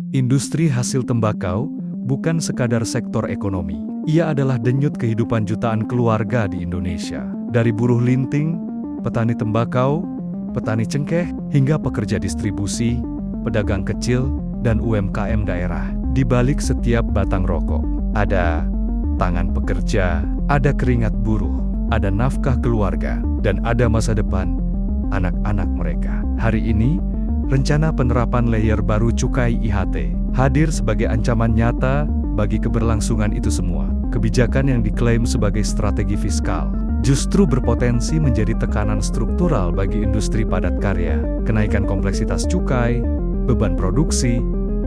Industri hasil tembakau bukan sekadar sektor ekonomi. Ia adalah denyut kehidupan jutaan keluarga di Indonesia. Dari buruh linting, petani tembakau, petani cengkeh, hingga pekerja distribusi, pedagang kecil, dan UMKM daerah. Di balik setiap batang rokok, ada tangan pekerja, ada keringat buruh, ada nafkah keluarga, dan ada masa depan anak-anak mereka. Hari ini, rencana penerapan layer baru cukai IHT hadir sebagai ancaman nyata bagi keberlangsungan itu semua. Kebijakan yang diklaim sebagai strategi fiskal justru berpotensi menjadi tekanan struktural bagi industri padat karya. Kenaikan kompleksitas cukai, beban produksi,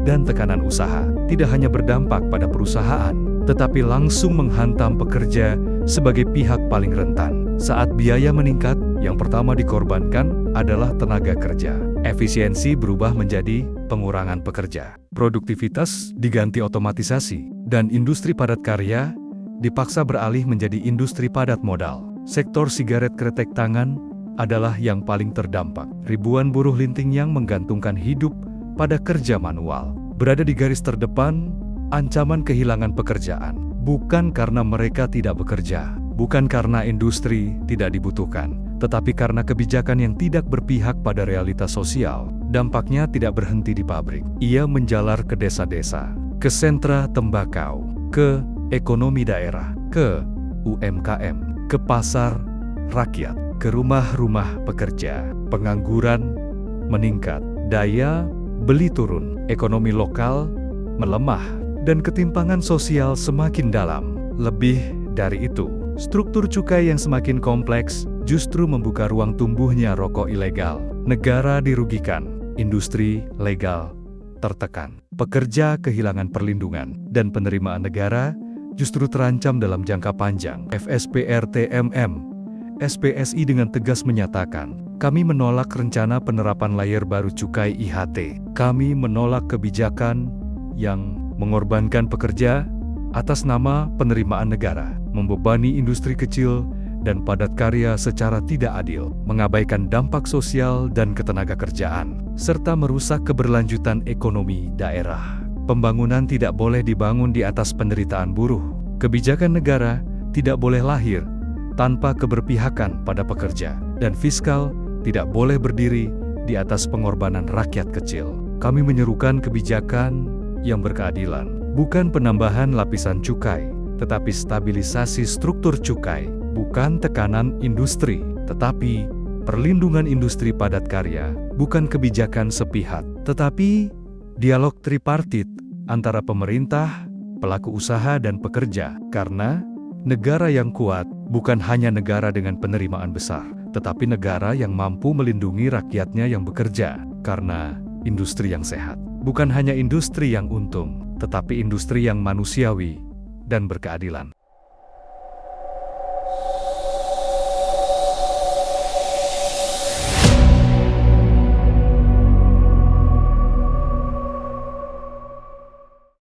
dan tekanan usaha tidak hanya berdampak pada perusahaan, tetapi langsung menghantam pekerja sebagai pihak paling rentan. Saat biaya meningkat, yang pertama dikorbankan adalah tenaga kerja. Efisiensi berubah menjadi pengurangan pekerja. Produktivitas diganti otomatisasi, dan industri padat karya dipaksa beralih menjadi industri padat modal. Sektor sigaret kretek tangan adalah yang paling terdampak. Ribuan buruh linting yang menggantungkan hidup pada kerja manual berada di garis terdepan ancaman kehilangan pekerjaan. Bukan karena mereka tidak bekerja, bukan karena industri tidak dibutuhkan, tetapi karena kebijakan yang tidak berpihak pada realitas sosial. Dampaknya tidak berhenti di pabrik. Ia menjalar ke desa-desa, ke sentra tembakau, ke ekonomi daerah, ke UMKM, ke pasar rakyat, ke rumah-rumah pekerja. Pengangguran meningkat, daya beli turun, ekonomi lokal melemah, dan ketimpangan sosial semakin dalam. Lebih dari itu, struktur cukai yang semakin kompleks justru membuka ruang tumbuhnya rokok ilegal. Negara dirugikan, industri legal tertekan, pekerja kehilangan perlindungan, dan penerimaan negara justru terancam dalam jangka panjang. FSPRTMM SPSI dengan tegas menyatakan, kami menolak rencana penerapan layer baru cukai IHT. Kami menolak kebijakan yang mengorbankan pekerja atas nama penerimaan negara, membebani industri kecil dan padat karya secara tidak adil, mengabaikan dampak sosial dan ketenaga kerjaan, serta merusak keberlanjutan ekonomi daerah. Pembangunan tidak boleh dibangun di atas penderitaan buruh. Kebijakan negara tidak boleh lahir tanpa keberpihakan pada pekerja, dan fiskal tidak boleh berdiri di atas pengorbanan rakyat kecil. Kami menyerukan kebijakan yang berkeadilan, bukan penambahan lapisan cukai, tetapi stabilisasi struktur cukai, bukan tekanan industri, tetapi perlindungan industri padat karya, bukan kebijakan sepihak, tetapi dialog tripartit antara pemerintah, pelaku usaha, dan pekerja. Karena negara yang kuat bukan hanya negara dengan penerimaan besar, tetapi negara yang mampu melindungi rakyatnya yang bekerja. Karena industri yang sehat bukan hanya industri yang untung, tetapi industri yang manusiawi dan berkeadilan.